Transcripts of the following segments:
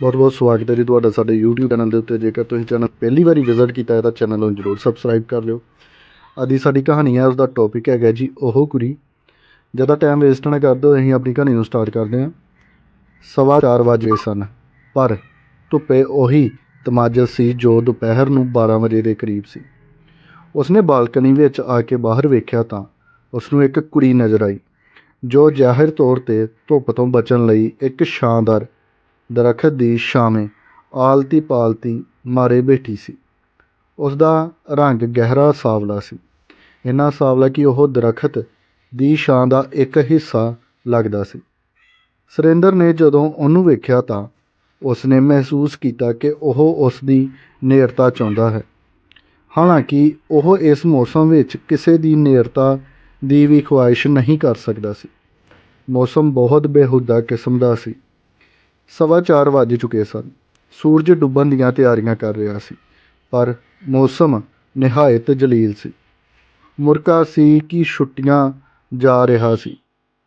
बहुत बहुत स्वागत है जी ਤੁਹਾਡਾ ਸਾਡੇ YouTube ਚੈਨਲ ਦੇ ਉੱਤੇ। ਜੇਕਰ ਤੁਸੀਂ ਚੈਨਲ ਪਹਿਲੀ ਵਾਰੀ ਵਿਜ਼ਿਟ ਕੀਤਾ ਹੈ ਤਾਂ ਚੈਨਲ ਨੂੰ ਜ਼ਰੂਰ ਸਬਸਕ੍ਰਾਈਬ ਕਰ ਲਿਓ। ਅੱਜ ਦੀ ਸਾਡੀ ਕਹਾਣੀ ਹੈ, ਉਸਦਾ ਟੌਪਿਕ ਹੈਗਾ ਜੀ ਉਹ ਕੁੜੀ। ਜ਼ਿਆਦਾ ਟਾਈਮ ਵੇਸਟ ਨਾ ਕਰਦੇ ਹੋਏ ਅਸੀਂ ਆਪਣੀ ਕਹਾਣੀ ਨੂੰ ਸਟਾਰਟ ਕਰਦੇ ਹਾਂ। 4:15 ਵਜੇ ਸਨ, ਪਰ ਧੁੱਪੇ ਉਹੀ ਤਮਾਜ਼ਤ ਸੀ ਜੋ ਦੁਪਹਿਰ ਨੂੰ 12 ਵਜੇ ਦੇ ਕਰੀਬ ਸੀ। ਉਸਨੇ ਬਾਲਕਨੀ ਵਿੱਚ ਆ ਕੇ ਬਾਹਰ ਵੇਖਿਆ ਤਾਂ ਉਸਨੂੰ ਇੱਕ ਕੁੜੀ ਨਜ਼ਰ ਆਈ ਜੋ ਜ਼ਾਹਿਰ ਤੌਰ 'ਤੇ ਧੁੱਪ ਤੋਂ ਬਚਣ ਲਈ ਇੱਕ ਛਾਂਦਾਰ ਦਰੱਖਤ ਦੀ ਛਾਵੇਂ ਆਲਤੀ ਪਾਲਤੀ ਮਾਰੇ ਬੈਠੀ ਸੀ। ਉਸਦਾ ਰੰਗ ਗਹਿਰਾ ਸਾਂਵਲਾ ਸੀ, ਇੰਨਾ ਸਾਂਵਲਾ ਕਿ ਉਹ ਦਰੱਖਤ ਦੀ ਛਾਂ ਦਾ ਇੱਕ ਹਿੱਸਾ ਲੱਗਦਾ ਸੀ। ਸੁਰਿੰਦਰ ਨੇ ਜਦੋਂ ਉਹਨੂੰ ਵੇਖਿਆ ਤਾਂ ਉਸਨੇ ਮਹਿਸੂਸ ਕੀਤਾ ਕਿ ਉਹ ਉਸ ਦੀ ਨੇੜਤਾ ਚਾਹੁੰਦਾ ਹੈ। ਹਾਲਾਂਕਿ ਉਹ ਇਸ ਮੌਸਮ ਵਿੱਚ ਕਿਸੇ ਦੀ ਨੇੜਤਾ ਦੀ ਵੀ ਖੁਆਇਸ਼ ਨਹੀਂ ਕਰ ਸਕਦਾ ਸੀ। ਮੌਸਮ ਬਹੁਤ ਬੇਹੂਦਾ ਕਿਸਮ ਦਾ ਸੀ। 4:15 ਵੱਜ ਚੁੱਕੇ ਸਨ। ਸੂਰਜ ਡੁੱਬਣ ਦੀਆਂ ਤਿਆਰੀਆਂ ਕਰ ਰਿਹਾ ਸੀ, ਪਰ ਮੌਸਮ ਨਿਹਾਇਤ ਜਲੀਲ ਸੀ। ਮੁਰਕਾ ਸੀ ਕਿ ਛੁੱਟੀਆਂ ਜਾ ਰਿਹਾ ਸੀ।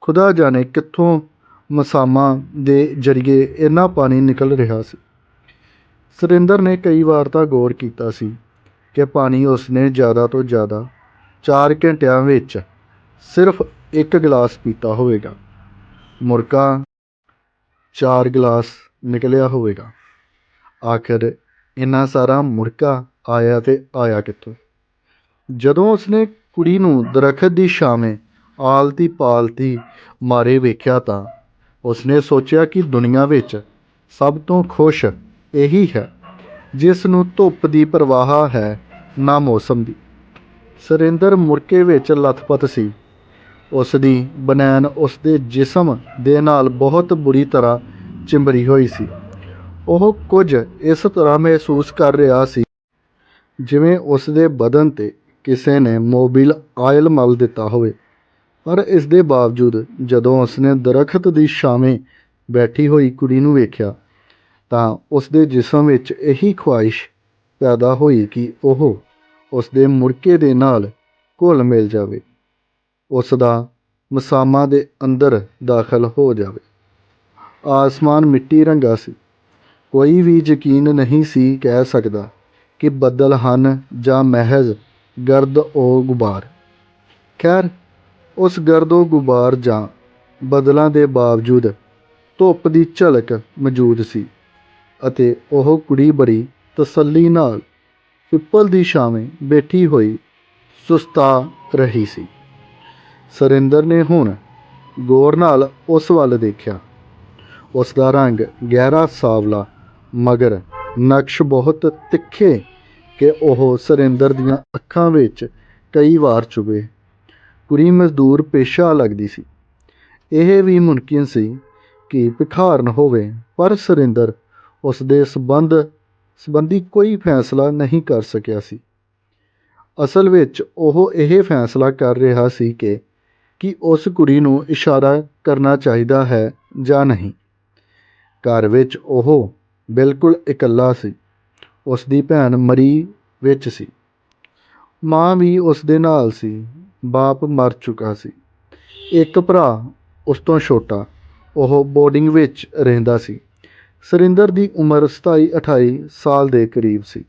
ਖੁਦਾ ਜਾਣੇ ਕਿੱਥੋਂ ਮਸਾਮਾਂ ਦੇ ਜ਼ਰੀਏ ਇੰਨਾ ਪਾਣੀ ਨਿਕਲ ਰਿਹਾ ਸੀ। ਸੁਰਿੰਦਰ ਨੇ ਕਈ ਵਾਰ ਤਾਂ ਗੌਰ ਕੀਤਾ ਸੀ ਕਿ ਪਾਣੀ ਉਸਨੇ ਜ਼ਿਆਦਾ ਤੋਂ ਜ਼ਿਆਦਾ 4 ਘੰਟਿਆਂ ਵਿੱਚ ਸਿਰਫ ਇੱਕ ਗਲਾਸ ਪੀਤਾ ਹੋਵੇਗਾ। ਮੁਰਕਾ 4 ਗਲਾਸ ਨਿਕਲਿਆ ਹੋਵੇਗਾ। ਆਖਿਰ ਇੰਨਾ ਸਾਰਾ ਮੁੜਕਾ ਆਇਆ ਤੇ ਆਇਆ ਕਿੱਥੋਂ? ਜਦੋਂ ਉਸਨੇ ਕੁੜੀ ਨੂੰ ਦਰੱਖਤ ਦੀ ਛਾਵੇਂ ਆਲਤੀ ਪਾਲਤੀ ਮਾਰੇ ਵੇਖਿਆ ਤਾਂ ਉਸਨੇ ਸੋਚਿਆ ਕਿ ਦੁਨੀਆ ਵਿੱਚ ਸਭ ਤੋਂ ਖੁਸ਼ ਇਹੀ ਹੈ ਜਿਸ ਨੂੰ ਧੁੱਪ ਦੀ ਪਰਵਾਹ ਹੈ, ਨਾ ਮੌਸਮ ਦੀ। ਸੁਰਿੰਦਰ ਮੁੜਕੇ ਵਿੱਚ ਲੱਥਪੱਥ ਸੀ। ਉਸ ਦੀ ਬਨੈਣ ਉਸਦੇ ਜਿਸਮ ਦੇ ਨਾਲ ਬਹੁਤ ਬੁਰੀ ਤਰ੍ਹਾਂ ਚਿੰਬੜੀ ਹੋਈ ਸੀ। ਉਹ ਕੁਝ ਇਸ ਤਰ੍ਹਾਂ ਮਹਿਸੂਸ ਕਰ ਰਿਹਾ ਸੀ ਜਿਵੇਂ ਉਸ ਦੇ ਬਦਨ 'ਤੇ ਕਿਸੇ ਨੇ ਮੋਬਿਲ ਆਇਲ ਮਲ ਦਿੱਤਾ ਹੋਵੇ। ਪਰ ਇਸ ਦੇ ਬਾਵਜੂਦ ਜਦੋਂ ਉਸਨੇ ਦਰੱਖਤ ਦੀ ਛਾਵੇਂ ਬੈਠੀ ਹੋਈ ਕੁੜੀ ਨੂੰ ਵੇਖਿਆ ਤਾਂ ਉਸ ਦੇ ਜਿਸਮ ਵਿੱਚ ਇਹੀ ਖੁਆਇਸ਼ ਪੈਦਾ ਹੋਈ ਕਿ ਉਹ ਉਸ ਦੇ ਮੁੜਕੇ ਦੇ ਨਾਲ ਘੁਲ ਮਿਲ ਜਾਵੇ, ਉਸ ਦਾ ਮਸਾਮਾਂ ਦੇ ਅੰਦਰ ਦਾਖਲ ਹੋ ਜਾਵੇ। ਆਸਮਾਨ ਮਿੱਟੀ ਰੰਗਾ ਸੀ। ਕੋਈ ਵੀ ਯਕੀਨ ਨਹੀਂ ਸੀ ਕਹਿ ਸਕਦਾ ਕਿ ਬੱਦਲ ਹਨ ਜਾਂ ਮਹਿਜ਼ ਗਰਦ-ਓ ਗੁਬਾਰ। ਖੈਰ, ਉਸ ਗਰਦ-ਓ ਗੁਬਾਰ ਜਾਂ ਬੱਦਲਾਂ ਦੇ ਬਾਵਜੂਦ ਧੁੱਪ ਦੀ ਝਲਕ ਮੌਜੂਦ ਸੀ ਅਤੇ ਉਹ ਕੁੜੀ ਬੜੀ ਤਸੱਲੀ ਨਾਲ ਪਿੱਪਲ ਦੀ ਛਾਵੇਂ ਬੈਠੀ ਹੋਈ ਸੁਸਤਾ ਰਹੀ ਸੀ। ਸੁਰਿੰਦਰ ਨੇ ਹੁਣ ਗੌਰ ਨਾਲ ਉਸ ਵੱਲ ਦੇਖਿਆ। ਉਸ ਦਾ ਰੰਗ ਗਹਿਰਾ ਸਾਂਵਲਾ, ਮਗਰ ਨਕਸ਼ ਬਹੁਤ ਤਿੱਖੇ ਕਿ ਉਹ ਸੁਰਿੰਦਰ ਦੀਆਂ ਅੱਖਾਂ ਵਿੱਚ ਕਈ ਵਾਰ ਚੁਭੇ। ਕੁੜੀ ਮਜ਼ਦੂਰ ਪੇਸ਼ਾ ਲੱਗਦੀ ਸੀ। ਇਹ ਵੀ ਮੁਮਕਿਨ ਸੀ ਕਿ ਭਿਖਾਰਨ ਹੋਵੇ, ਪਰ ਸੁਰਿੰਦਰ ਉਸ ਦੇ ਸੰਬੰਧੀ ਕੋਈ ਫੈਸਲਾ ਨਹੀਂ ਕਰ ਸਕਿਆ ਸੀ। ਅਸਲ ਵਿੱਚ ਉਹ ਇਹ ਫੈਸਲਾ ਕਰ ਰਿਹਾ ਸੀ ਕਿ ਉਸ ਕੁੜੀ ਨੂੰ ਇਸ਼ਾਰਾ ਕਰਨਾ ਚਾਹੀਦਾ ਹੈ ਜਾਂ ਨਹੀਂ। ਘਰ ਵਿੱਚ ਉਹ ਬਿਲਕੁਲ ਇਕੱਲਾ ਸੀ। ਉਸ ਦੀ ਭੈਣ ਮਰੀ ਵਿੱਚ ਸੀ। ਮਾਂ ਵੀ ਉਸ ਦੇ ਨਾਲ ਸੀ। ਬਾਪ ਮਰ ਚੁੱਕਾ ਸੀ। ਇੱਕ ਭਰਾ ਉਸ ਤੋਂ ਛੋਟਾ, ਉਹ ਬੋਰਡਿੰਗ ਵਿੱਚ ਰਹਿੰਦਾ ਸੀ। ਸੁਰਿੰਦਰ ਦੀ ਉਮਰ 27-28 ਸਾਲ ਦੇ ਕਰੀਬ ਸੀ।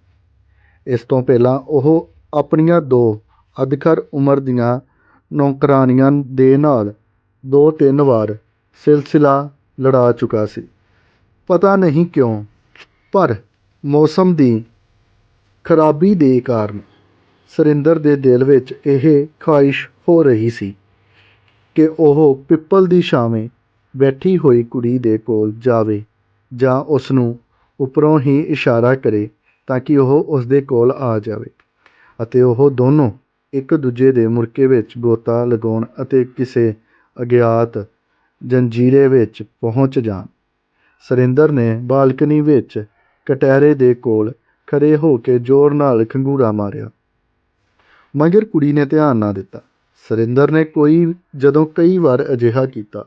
ਇਸ ਤੋਂ ਪਹਿਲਾਂ ਉਹ ਆਪਣੀਆਂ 2 ਅਧਖਰ ਉਮਰ ਦੀਆਂ ਨੌਕਰਾਣੀਆਂ ਦੇ ਨਾਲ 2-3 ਵਾਰ ਸਿਲਸਿਲਾ ਲੜਾ ਚੁੱਕਾ ਸੀ। ਪਤਾ ਨਹੀਂ ਕਿਉਂ, ਪਰ ਮੌਸਮ ਦੀ ਖਰਾਬੀ ਦੇ ਕਾਰਨ ਸੁਰਿੰਦਰ ਦੇ ਦਿਲ ਵਿੱਚ ਇਹ ਖੁਆਇਸ਼ ਹੋ ਰਹੀ ਸੀ ਕਿ ਉਹ ਪਿੱਪਲ ਦੀ ਛਾਵੇਂ ਬੈਠੀ ਹੋਈ ਕੁੜੀ ਦੇ ਕੋਲ ਜਾਵੇ ਜਾਂ ਉਸ ਨੂੰ ਉੱਪਰੋਂ ਹੀ ਇਸ਼ਾਰਾ ਕਰੇ ਤਾਂ ਕਿ ਉਹ ਉਸ ਦੇ ਕੋਲ ਆ ਜਾਵੇ ਅਤੇ ਉਹ ਦੋਨੋਂ ਇੱਕ ਦੂਜੇ ਦੇ ਮੁੜਕੇ ਵਿੱਚ ਗੋਤਾ ਲਗਾਉਣ ਅਤੇ ਕਿਸੇ ਅਗਿਆਤ ਜੰਜੀਰੇ ਵਿੱਚ ਪਹੁੰਚ ਜਾਣ। ਸੁਰਿੰਦਰ ਨੇ ਬਾਲਕਨੀ ਵਿੱਚ ਕਟਹਿਰੇ ਦੇ ਕੋਲ ਖੜ੍ਹੇ ਹੋ ਕੇ ਜ਼ੋਰ ਨਾਲ ਖੰਘੂਰਾ ਮਾਰਿਆ, ਮਗਰ ਕੁੜੀ ਨੇ ਧਿਆਨ ਨਾ ਦਿੱਤਾ। ਸੁਰਿੰਦਰ ਨੇ ਜਦੋਂ ਕਈ ਵਾਰ ਅਜਿਹਾ ਕੀਤਾ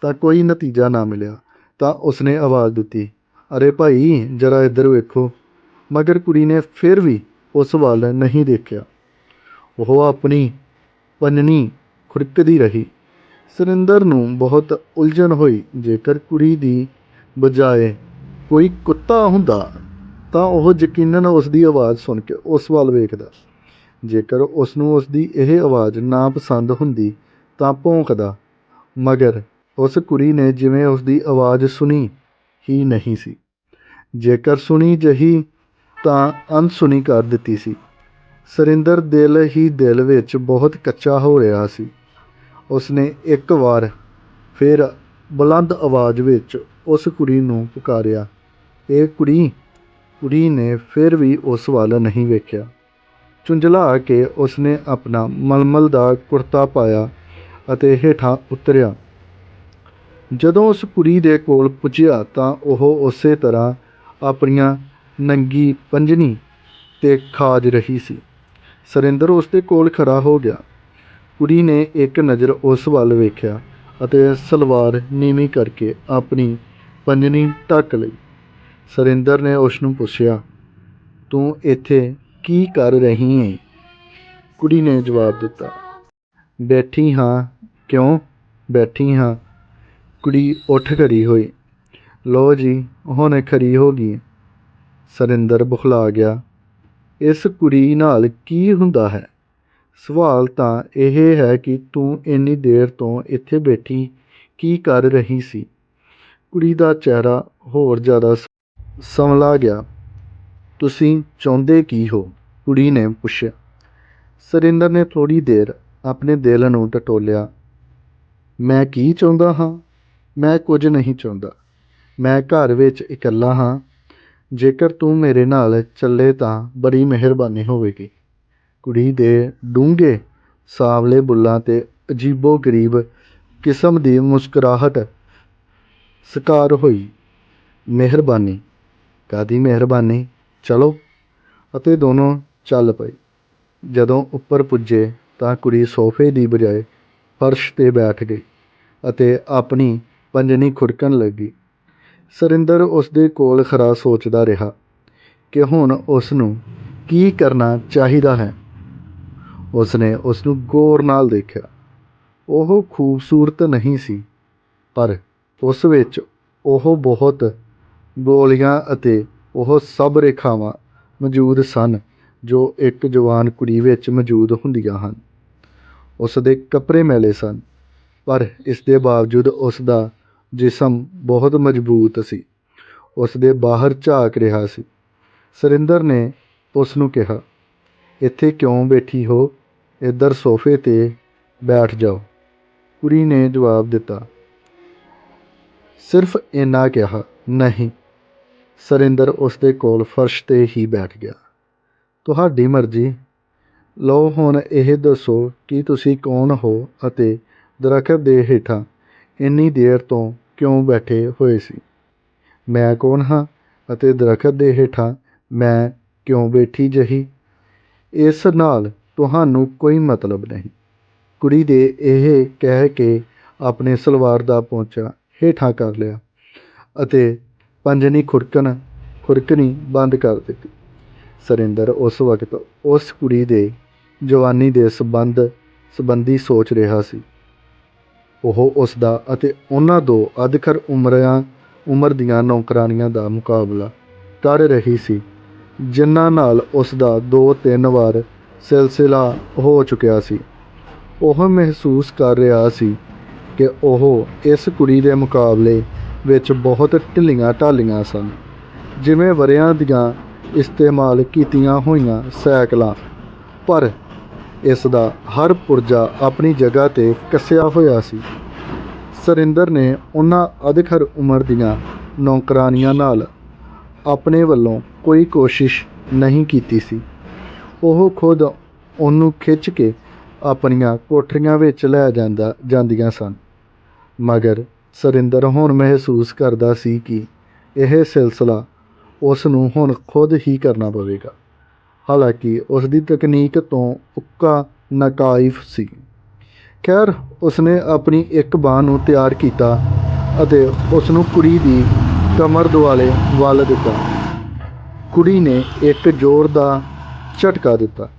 ਤਾਂ ਕੋਈ ਨਤੀਜਾ ਨਾ ਮਿਲਿਆ ਤਾਂ ਉਸਨੇ ਆਵਾਜ਼ ਦਿੱਤੀ, ਅਰੇ ਭਾਈ, ਜ਼ਰਾ ਇੱਧਰ ਵੇਖੋ। ਮਗਰ ਕੁੜੀ ਨੇ ਫਿਰ ਵੀ ਉਸ ਵੱਲ ਨਹੀਂ ਦੇਖਿਆ। ਉਹ ਆਪਣੀ ਪੰਨਣੀ ਖੁਰਕਦੀ ਰਹੀ। ਸੁਰਿੰਦਰ ਨੂੰ ਬਹੁਤ ਉਲਝਣ ਹੋਈ। ਜੇਕਰ ਕੁੜੀ ਦੀ ਬਜਾਏ ਕੋਈ ਕੁੱਤਾ ਹੁੰਦਾ ਤਾਂ ਉਹ ਯਕੀਨਨ ਉਸ ਦੀ ਆਵਾਜ਼ ਸੁਣ ਕੇ ਉਸ ਵੱਲ ਵੇਖਦਾ। ਜੇਕਰ ਉਸ ਨੂੰ ਉਸ ਦੀ ਇਹ ਆਵਾਜ਼ ਨਾ ਪਸੰਦ ਹੁੰਦੀ ਤਾਂ ਭੌਂਕਦਾ, ਮਗਰ ਉਸ ਕੁੜੀ ਨੇ ਜਿਵੇਂ ਉਸ ਦੀ ਆਵਾਜ਼ ਸੁਣੀ ਹੀ ਨਹੀਂ ਸੀ। ਜੇਕਰ ਸੁਣੀ ਜਹੀ ਤਾਂ ਅਣਸੁਣੀ ਕਰ ਦਿੱਤੀ ਸੀ। ਸੁਰਿੰਦਰ ਦਿਲ ਹੀ ਦਿਲ ਵਿੱਚ ਬਹੁਤ ਕੱਚਾ ਹੋ ਰਿਹਾ ਸੀ। ਉਸਨੇ ਇੱਕ ਵਾਰ ਫਿਰ ਬੁਲੰਦ ਆਵਾਜ਼ ਵਿੱਚ ਉਸ ਕੁੜੀ ਨੂੰ ਪੁਕਾਰਿਆ, ਇਹ ਕੁੜੀ। ਕੁੜੀ ਨੇ ਫਿਰ ਵੀ ਉਸ ਵੱਲ ਨਹੀਂ ਵੇਖਿਆ। ਝੁੰਝਲਾ ਕੇ ਉਸਨੇ ਆਪਣਾ ਮਲਮਲ ਦਾ ਕੁੜਤਾ ਪਾਇਆ ਅਤੇ ਹੇਠਾਂ ਉਤਰਿਆ। ਜਦੋਂ ਉਸ ਕੁੜੀ ਦੇ ਕੋਲ ਪੁੱਜਿਆ ਤਾਂ ਉਹ ਉਸੇ ਤਰ੍ਹਾਂ ਆਪਣੀਆਂ ਨੰਗੀ ਪੰਜਨੀ 'ਤੇ ਖਾਜ ਰਹੀ ਸੀ। ਸੁਰਿੰਦਰ ਉਸ ਦੇ ਕੋਲ ਖੜ੍ਹਾ ਹੋ ਗਿਆ। ਕੁੜੀ ਨੇ ਇੱਕ ਨਜ਼ਰ ਉਸ ਵੱਲ ਵੇਖਿਆ ਅਤੇ ਸਲਵਾਰ ਨੀਵੀਂ ਕਰਕੇ ਆਪਣੀ ਪੰਜਨੀ ਢੱਕ ਲਈ। ਸੁਰਿੰਦਰ ਨੇ ਉਸ ਨੂੰ ਪੁੱਛਿਆ, ਤੂੰ ਇੱਥੇ ਕੀ ਕਰ ਰਹੀ ਏਂ? ਕੁੜੀ ਨੇ ਜਵਾਬ ਦਿੱਤਾ, ਬੈਠੀ ਹਾਂ। ਕਿਉਂ ਬੈਠੀ ਹਾਂ? ਕੁੜੀ ਉੱਠ ਖੜ੍ਹੀ ਹੋਈ। ਲਓ ਜੀ, ਹੁਣ ਖਰੀ ਹੋ ਗਈ। ਸੁਰਿੰਦਰ ਬੁਖਲਾ ਗਿਆ। ਇਸ ਕੁੜੀ ਨਾਲ ਕੀ ਹੁੰਦਾ ਹੈ? ਸਵਾਲ ਤਾਂ ਇਹ ਹੈ ਕਿ ਤੂੰ ਇੰਨੀ ਦੇਰ ਤੋਂ ਇੱਥੇ ਬੈਠੀ ਕੀ ਕਰ ਰਹੀ ਸੀ? ਕੁੜੀ ਦਾ ਚਿਹਰਾ ਹੋਰ ਜ਼ਿਆਦਾ ਸੰਵਲਾ ਗਿਆ। ਤੁਸੀਂ ਚਾਹੁੰਦੇ ਕੀ ਹੋ? ਕੁੜੀ ਨੇ ਪੁੱਛਿਆ। ਸੁਰਿੰਦਰ ਨੇ ਥੋੜ੍ਹੀ ਦੇਰ ਆਪਣੇ ਦਿਲ ਨੂੰ ਟਟੋਲਿਆ। ਮੈਂ ਕੀ ਚਾਹੁੰਦਾ ਹਾਂ? ਮੈਂ ਕੁਝ ਨਹੀਂ ਚਾਹੁੰਦਾ। ਮੈਂ ਘਰ ਵਿੱਚ ਇਕੱਲਾ ਹਾਂ। ਜੇਕਰ ਤੂੰ ਮੇਰੇ ਨਾਲ ਚੱਲੇ ਤਾਂ ਬੜੀ ਮਿਹਰਬਾਨੀ ਹੋਵੇਗੀ। ਕੁੜੀ ਦੇ ਡੂੰਘੇ ਸਾਂਵਲੇ ਬੁੱਲ੍ਹਾਂ 'ਤੇ ਅਜੀਬੋ ਗਰੀਬ ਕਿਸਮ ਦੀ ਮੁਸਕਰਾਹਟ ਸਾਕਾਰ ਹੋਈ। ਮਿਹਰਬਾਨੀ? ਕਾਹਦੀ ਮਿਹਰਬਾਨੀ? ਚਲੋ। ਅਤੇ ਦੋਨੋਂ ਚੱਲ ਪਏ। ਜਦੋਂ ਉੱਪਰ ਪੁੱਜੇ ਤਾਂ ਕੁੜੀ ਸੋਫੇ ਦੀ ਬਜਾਏ ਫਰਸ਼ 'ਤੇ ਬੈਠ ਗਈ ਅਤੇ ਆਪਣੀ ਪੰਜਨੀ ਖੁਰਕਣ ਲੱਗੀ। ਸੁਰਿੰਦਰ ਉਸ ਦੇ ਕੋਲ ਖੜ੍ਹਾ ਸੋਚਦਾ ਰਿਹਾ ਕਿ ਹੁਣ ਉਸ ਨੂੰ ਕੀ ਕਰਨਾ ਚਾਹੀਦਾ ਹੈ। ਉਸਨੇ ਉਸ ਨੂੰ ਗੌਰ ਨਾਲ ਦੇਖਿਆ। ਉਹ ਖੂਬਸੂਰਤ ਨਹੀਂ ਸੀ, ਪਰ ਉਸ ਵਿੱਚ ਉਹ ਬਹੁਤ ਗੋਲੀਆਂ ਅਤੇ ਉਹ ਸਭ ਰੇਖਾਵਾਂ ਮੌਜੂਦ ਸਨ ਜੋ ਇੱਕ ਜਵਾਨ ਕੁੜੀ ਵਿੱਚ ਮੌਜੂਦ ਹੁੰਦੀਆਂ ਹਨ। ਉਸ ਦੇ ਕੱਪੜੇ ਮੈਲੇ ਸਨ, ਪਰ ਇਸ ਦੇ ਬਾਵਜੂਦ ਉਸ ਦਾ ਜਿਸਮ ਬਹੁਤ ਮਜ਼ਬੂਤ ਸੀ। ਉਸ ਦੇ ਬਾਹਰ ਝਾਕ ਰਿਹਾ ਸੀ। ਸੁਰਿੰਦਰ ਨੇ ਉਸ ਨੂੰ ਕਿਹਾ, ਇੱਥੇ ਕਿਉਂ ਬੈਠੀ ਹੋ? ਇੱਧਰ ਸੋਫੇ 'ਤੇ ਬੈਠ ਜਾਓ। ਕੁੜੀ ਨੇ ਜਵਾਬ ਦਿੱਤਾ, ਸਿਰਫ ਇੰਨਾ ਕਿਹਾ। ਨਹੀਂ। ਸੁਰਿੰਦਰ ਉਸ ਦੇ ਕੋਲ ਫਰਸ਼ 'ਤੇ ਹੀ ਬੈਠ ਗਿਆ। ਤੁਹਾਡੀ ਮਰਜ਼ੀ। ਲਓ ਹੁਣ ਇਹ ਦੱਸੋ ਕਿ ਤੁਸੀਂ ਕੌਣ ਹੋ ਅਤੇ ਦਰੱਖਤ ਦੇ ਹੇਠਾਂ ਇੰਨੀ ਦੇਰ ਤੋਂ ਕਿਉਂ ਬੈਠੇ ਹੋਏ ਸੀ? ਮੈਂ ਕੌਣ ਹਾਂ ਅਤੇ ਦਰੱਖਤ ਦੇ ਹੇਠਾਂ ਮੈਂ ਕਿਉਂ ਬੈਠੀ ਜਹੀ? ਇਸ ਨਾਲ ਤੁਹਾਨੂੰ ਕੋਈ ਮਤਲਬ ਨਹੀਂ। ਕੁੜੀ ਦੇ ਇਹ ਕਹਿ ਕੇ ਆਪਣੇ ਸਲਵਾਰ ਦਾ ਪੋਂਚਾ ਹੇਠਾਂ ਕਰ ਲਿਆ ਅਤੇ ਪੰਜਨੀ ਖੁਰਕਣੀ ਬੰਦ ਕਰ ਦਿੱਤੀ। ਸੁਰਿੰਦਰ ਉਸ ਵਕਤ ਉਸ ਕੁੜੀ ਦੇ ਜਵਾਨੀ ਦੇ ਸੰਬੰਧੀ ਸੋਚ ਰਿਹਾ ਸੀ। ਉਹ ਉਸ ਦਾ ਅਤੇ ਉਹਨਾਂ ਦੋ ਅਧਖਰ ਉਮਰ ਦੀਆਂ ਨੌਕਰਾਣੀਆਂ ਦਾ ਮੁਕਾਬਲਾ ਕਰ ਰਹੀ ਸੀ, ਜਿਨ੍ਹਾਂ ਨਾਲ ਉਸ ਦਾ 2-3 ਵਾਰ ਸਿਲਸਿਲਾ ਹੋ ਚੁੱਕਿਆ ਸੀ। ਉਹ ਮਹਿਸੂਸ ਕਰ ਰਿਹਾ ਸੀ ਕਿ ਉਹ ਇਸ ਕੁੜੀ ਦੇ ਮੁਕਾਬਲੇ ਵਿੱਚ ਬਹੁਤ ਢਿੱਲੀਆਂ ਢਾਲੀਆਂ ਸਨ, ਜਿਵੇਂ ਵਰ੍ਹਿਆਂ ਦੀਆਂ ਇਸਤੇਮਾਲ ਕੀਤੀਆਂ ਹੋਈਆਂ ਸਾਈਕਲਾਂ, ਪਰ ਇਸ ਦਾ ਹਰ ਪੁਰਜਾ ਆਪਣੀ ਜਗ੍ਹਾ 'ਤੇ ਕੱਸਿਆ ਹੋਇਆ ਸੀ। ਸੁਰਿੰਦਰ ਨੇ ਉਹਨਾਂ ਅਧਖਰ ਉਮਰ ਦੀਆਂ ਨੌਕਰਾਣੀਆਂ ਨਾਲ ਆਪਣੇ ਵੱਲੋਂ ਕੋਈ ਕੋਸ਼ਿਸ਼ ਨਹੀਂ ਕੀਤੀ ਸੀ। ਉਹ ਖੁਦ ਉਹਨੂੰ ਖਿੱਚ ਕੇ ਆਪਣੀਆਂ ਕੋਠੜੀਆਂ ਵਿੱਚ ਲੈ ਜਾਂਦੀਆਂ ਸਨ, ਮਗਰ ਸੁਰਿੰਦਰ ਹੁਣ ਮਹਿਸੂਸ ਕਰਦਾ ਸੀ ਕਿ ਇਹ ਸਿਲਸਿਲਾ ਉਸ ਨੂੰ ਹੁਣ ਖੁਦ ਹੀ ਕਰਨਾ ਪਵੇਗਾ। ਹਾਲਾਂਕਿ ਉਸ ਦੀ ਤਕਨੀਕ ਤੋਂ ਉੱਕਾ ਨਾਕਾਇਫ ਸੀ। ਖੈਰ, ਉਸਨੇ ਆਪਣੀ ਇੱਕ ਬਾਂਹ ਨੂੰ ਤਿਆਰ ਕੀਤਾ ਅਤੇ ਉਸ ਨੂੰ ਕੁੜੀ ਦੀ ਕਮਰ ਦੁਆਲੇ ਵੱਲ ਦਿੱਤਾ। ਕੁੜੀ ਨੇ ਇੱਕ ਜ਼ੋਰ ਦਾ ਝਟਕਾ ਦਿੱਤਾ।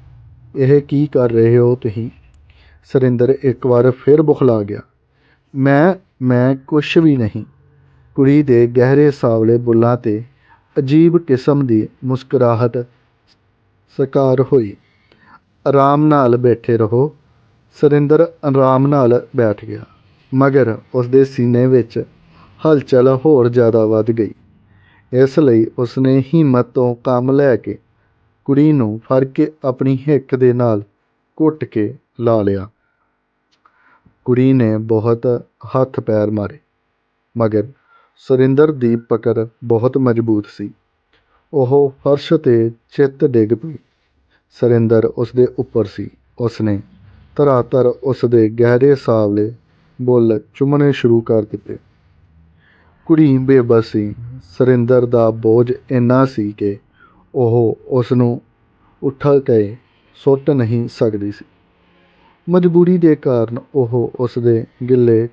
ਇਹ ਕੀ ਕਰ ਰਹੇ ਹੋ ਤੁਸੀਂ? ਸੁਰਿੰਦਰ ਇੱਕ ਵਾਰ ਫਿਰ ਬੁਖਲਾ ਗਿਆ। ਮੈਂ ਕੁਛ ਵੀ ਨਹੀਂ। ਕੁੜੀ ਦੇ ਗਹਿਰੇ ਸਾਵਲੇ ਬੁੱਲ੍ਹਾਂ 'ਤੇ ਅਜੀਬ ਕਿਸਮ ਦੀ ਮੁਸਕਰਾਹਟ ਸਾਕਾਰ ਹੋਈ। ਆਰਾਮ ਨਾਲ ਬੈਠੇ ਰਹੋ। ਸੁਰਿੰਦਰ ਆਰਾਮ ਨਾਲ ਬੈਠ ਗਿਆ, ਮਗਰ ਉਸਦੇ ਸੀਨੇ ਵਿੱਚ ਹਲਚਲ ਹੋਰ ਜ਼ਿਆਦਾ ਵੱਧ ਗਈ। ਇਸ ਲਈ ਉਸਨੇ ਹਿੰਮਤ ਤੋਂ ਕੰਮ ਲੈ ਕੇ ਕੁੜੀ ਨੂੰ ਫੜ ਕੇ ਆਪਣੀ ਹਿੱਕ ਦੇ ਨਾਲ ਘੁੱਟ ਕੇ ਲਾ ਲਿਆ। ਕੁੜੀ ਨੇ ਬਹੁਤ ਹੱਥ ਪੈਰ ਮਾਰੇ, ਮਗਰ ਸੁਰਿੰਦਰ ਦੀ ਪਕੜ ਬਹੁਤ ਮਜ਼ਬੂਤ ਸੀ। ਉਹ ਫਰਸ਼ 'ਤੇ ਚਿੱਤ ਡਿੱਗ ਪਈ। ਸੁਰਿੰਦਰ ਉਸਦੇ ਉੱਪਰ ਸੀ। ਉਸਨੇ ਧੜਾਧੜ ਉਸਦੇ ਗਹਿਰੇ ਸਾਵਲੇ ਬੁੱਲ੍ਹ ਚੁੰਮਣੇ ਸ਼ੁਰੂ ਕਰ ਦਿੱਤੇ। ਕੁੜੀ ਬੇਬਸ ਸੀ। ਸੁਰਿੰਦਰ ਦਾ ਬੋਝ ਇੰਨਾ ਸੀ ਕਿ ਉਹ ਉਸਨੂੰ ਉਠਾ ਕੇ ਸੁੱਟ ਨਹੀਂ ਸਕਦੀ ਸੀ। ਮਜਬੂਰੀ ਦੇ ਕਾਰਨ ਉਹ ਉਸਦੇ ਗਿੱਲੇ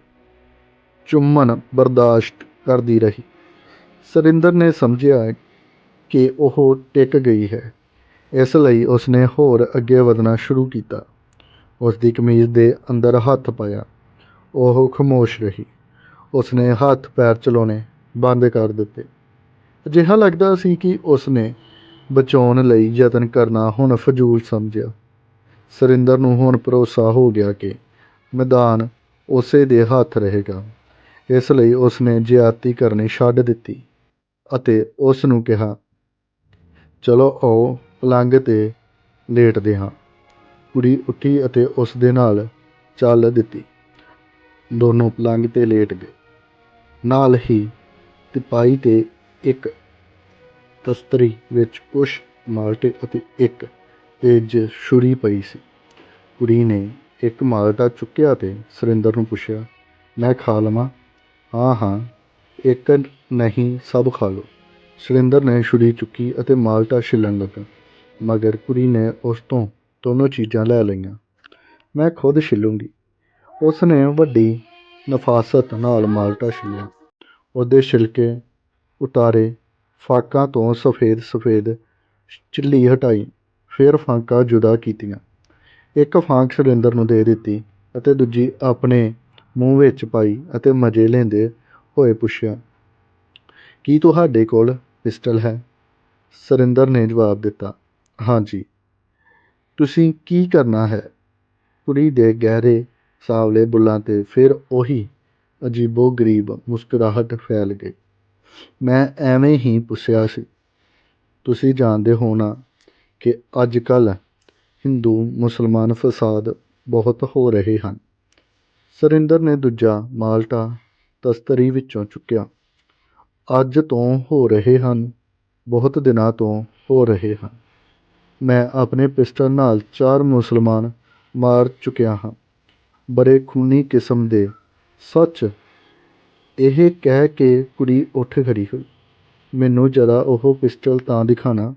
ਚੁੰਮਣ ਬਰਦਾਸ਼ਤ ਕਰਦੀ ਰਹੀ। ਸੁਰਿੰਦਰ ਨੇ ਸਮਝਿਆ ਕਿ ਉਹ ਟਿਕ ਗਈ ਹੈ, ਇਸ ਲਈ ਉਸਨੇ ਹੋਰ ਅੱਗੇ ਵਧਣਾ ਸ਼ੁਰੂ ਕੀਤਾ। ਉਸਦੀ ਕਮੀਜ਼ ਦੇ ਅੰਦਰ ਹੱਥ ਪਾਇਆ। ਉਹ ਖਾਮੋਸ਼ ਰਹੀ। ਉਸਨੇ ਹੱਥ ਪੈਰ ਚਲਾਉਣੇ ਬੰਦ ਕਰ ਦਿੱਤੇ। ਅਜਿਹਾ ਲੱਗਦਾ ਸੀ ਕਿ ਉਸਨੇ ਬਚਾਉਣ ਲਈ ਯਤਨ ਕਰਨਾ ਹੁਣ ਫਜ਼ੂਲ ਸਮਝਿਆ। ਸੁਰਿੰਦਰ ਨੂੰ ਹੁਣ ਭਰੋਸਾ ਹੋ ਗਿਆ ਕਿ ਮੈਦਾਨ ਉਸੇ ਦੇ ਹੱਥ ਰਹੇਗਾ। ਇਸ ਲਈ ਉਸਨੇ ਜ਼ਿਆਦਤੀ ਕਰਨੀ ਛੱਡ ਦਿੱਤੀ ਅਤੇ ਉਸ ਨੂੰ ਕਿਹਾ, ਚਲੋ ਆਓ ਪਲੰਘ 'ਤੇ ਲੇਟਦੇ ਹਾਂ। ਕੁੜੀ ਉੱਠੀ ਅਤੇ ਉਸ ਦੇ ਨਾਲ ਚੱਲ ਦਿੱਤੀ। ਦੋਨੋਂ ਪਲੰਘ 'ਤੇ ਲੇਟ ਗਏ। ਨਾਲ ਹੀ ਤਿਪਾਈ 'ਤੇ ਇੱਕ ਤਸਤਰੀ ਵਿੱਚ ਕੁਛ ਮਾਲਟੇ ਅਤੇ ਇੱਕ ਤੇਜ਼ ਛੁਰੀ ਪਈ ਸੀ। ਕੁੜੀ ਨੇ ਇੱਕ ਮਾਲਟਾ ਚੁੱਕਿਆ ਅਤੇ ਸੁਰਿੰਦਰ ਨੂੰ ਪੁੱਛਿਆ, ਮੈਂ ਖਾ ਲਵਾਂ? ਹਾਂ ਹਾਂ, ਇੱਕ ਨਹੀਂ ਸਭ ਖਾ ਲਓ। ਸੁਰਿੰਦਰ ਨੇ ਛੁਰੀ ਚੁੱਕੀ ਅਤੇ ਮਾਲਟਾ ਛਿੱਲਣ ਲੱਗਾ, ਮਗਰ ਕੁੜੀ ਨੇ ਉਸ ਤੋਂ ਦੋਨੋਂ ਚੀਜ਼ਾਂ ਲੈ ਲਈਆਂ। ਮੈਂ ਖੁਦ ਛਿੱਲੂੰਗੀ। ਉਸ ਨੇ ਵੱਡੀ ਨਫ਼ਾਸਤ ਨਾਲ ਮਾਲਟਾ ਛਿੱਲਿਆ। ਉਹਦੇ ਛਿਲਕੇ ਉਤਾਰੇ, ਫਾਕਾਂ ਤੋਂ ਸਫੇਦ ਸਫੇਦ ਝਿੱਲੀ ਹਟਾਈ, ਫਿਰ ਫਾਕਾਂ ਜੁਦਾ ਕੀਤੀਆਂ। ਇੱਕ ਫਾਂਕ ਸੁਰਿੰਦਰ ਨੂੰ ਦੇ ਦਿੱਤੀ ਅਤੇ ਦੂਜੀ ਆਪਣੇ ਮੂੰਹ ਵਿੱਚ ਪਾਈ ਅਤੇ ਮਜ਼ੇ ਲੈਂਦੇ ਹੋਏ ਪੁੱਛਿਆ, ਕੀ ਤੁਹਾਡੇ ਕੋਲ ਪਿਸਟਲ ਹੈ? ਸੁਰਿੰਦਰ ਨੇ ਜਵਾਬ ਦਿੱਤਾ, ਹਾਂਜੀ। ਤੁਸੀਂ ਕੀ ਕਰਨਾ ਹੈ? ਕੁੜੀ ਦੇ ਗਹਿਰੇ ਸਾਵਲੇ ਬੁੱਲ੍ਹਾਂ 'ਤੇ ਫਿਰ ਉਹੀ ਅਜੀਬੋ ਗਰੀਬ ਮੁਸਕਰਾਹਟ ਫੈਲ ਗਈ। ਮੈਂ ਐਵੇਂ ਹੀ ਪੁੱਛਿਆ ਸੀ। ਤੁਸੀਂ ਜਾਣਦੇ ਹੋ ਨਾ ਕਿ ਅੱਜ ਕੱਲ੍ਹ ਹਿੰਦੂ ਮੁਸਲਮਾਨ ਫਸਾਦ ਬਹੁਤ ਹੋ ਰਹੇ ਹਨ। ਸੁਰਿੰਦਰ ਨੇ ਦੂਜਾ ਮਾਲਟਾ ਤਸਤਰੀ ਵਿੱਚੋਂ ਚੁੱਕਿਆ। ਅੱਜ ਤੋਂ ਹੋ ਰਹੇ ਹਨ, ਬਹੁਤ ਦਿਨਾਂ ਤੋਂ ਹੋ ਰਹੇ ਹਨ। ਮੈਂ ਆਪਣੇ ਪਿਸਟਲ ਨਾਲ 4 ਮੁਸਲਮਾਨ ਮਾਰ ਚੁੱਕਿਆ ਹਾਂ, ਬੜੇ ਖੂਨੀ ਕਿਸਮ ਦੇ। ਸੱਚ? ਇਹ ਕਹਿ ਕੇ ਕੁੜੀ ਉੱਠ ਖੜ੍ਹੀ ਹੋਈ। ਮੈਨੂੰ ਜ਼ਰਾ ਉਹ ਪਿਸਟਲ ਤਾਂ ਦਿਖਾਣਾ।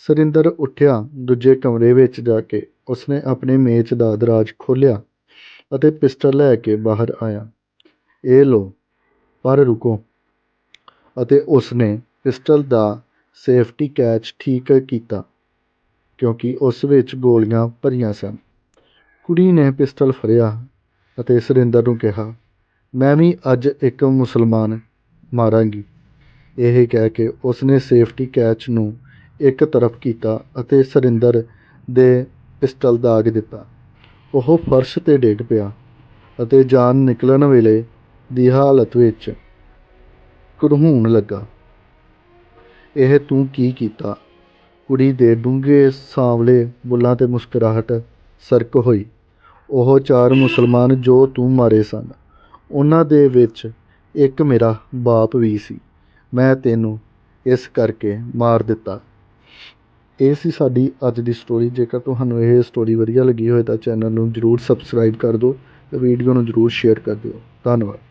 ਸੁਰਿੰਦਰ ਉੱਠਿਆ। ਦੂਜੇ ਕਮਰੇ ਵਿੱਚ ਜਾ ਕੇ ਉਸਨੇ ਆਪਣੇ ਮੇਜ਼ ਦਾ ਦਰਾਜ਼ ਖੋਲ੍ਹਿਆ ਅਤੇ ਪਿਸਟਲ ਲੈ ਕੇ ਬਾਹਰ ਆਇਆ। ਇਹ ਲਓ, ਪਰ ਰੁਕੋ। ਅਤੇ ਉਸਨੇ ਪਿਸਟਲ ਦਾ ਸੇਫਟੀ ਕੈਚ ਠੀਕ ਕੀਤਾ, ਕਿਉਂਕਿ ਉਸ ਵਿੱਚ ਗੋਲੀਆਂ ਭਰੀਆਂ ਸਨ। ਕੁੜੀ ਨੇ ਪਿਸਟਲ ਫੜਿਆ ਅਤੇ ਸੁਰਿੰਦਰ ਨੂੰ ਕਿਹਾ, ਮੈਂ ਵੀ ਅੱਜ ਇੱਕ ਮੁਸਲਮਾਨ ਮਾਰਾਂਗੀ। ਇਹ ਕਹਿ ਕੇ ਉਸਨੇ ਸੇਫਟੀ ਕੈਚ ਨੂੰ ਇੱਕ ਤਰਫ ਕੀਤਾ ਅਤੇ ਸੁਰਿੰਦਰ ਦੇ ਪਿਸਟਲ ਦਾਗ ਦਿੱਤਾ। ਉਹ ਫਰਸ਼ 'ਤੇ ਡਿੱਗ ਪਿਆ ਅਤੇ ਜਾਨ ਨਿਕਲਣ ਵੇਲੇ ਦੀ ਹਾਲਤ ਵਿੱਚ ਕੁਰਹੂਣ ਲੱਗਾ। ਇਹ ਤੂੰ ਕੀ ਕੀਤਾ? ਕੁੜੀ ਦੇ ਡੂੰਘੇ ਸਾਂਵਲੇ ਬੁੱਲ੍ਹਾਂ 'ਤੇ ਮੁਸਕਰਾਹਟ ਸਰਕ ਹੋਈ। ਉਹ 4 ਮੁਸਲਮਾਨ ਜੋ ਤੂੰ ਮਾਰੇ ਸਨ, ਉਹਨਾਂ ਦੇ ਵਿੱਚ ਇੱਕ ਮੇਰਾ ਬਾਪ ਵੀ ਸੀ। ਮੈਂ ਤੈਨੂੰ ਇਸ ਕਰਕੇ ਮਾਰ ਦਿੱਤਾ। ਇਹ ਸੀ ਸਾਡੀ ਅੱਜ ਦੀ ਸਟੋਰੀ। ਜੇਕਰ ਤੁਹਾਨੂੰ ਇਹ ਸਟੋਰੀ ਵਧੀਆ ਲੱਗੀ ਹੋਵੇ ਤਾਂ ਚੈਨਲ ਨੂੰ ਜ਼ਰੂਰ ਸਬਸਕ੍ਰਾਈਬ ਕਰ ਦਿਓ ਅਤੇ ਵੀਡੀਓ ਨੂੰ ਜ਼ਰੂਰ ਸ਼ੇਅਰ ਕਰ ਦਿਓ। ਧੰਨਵਾਦ।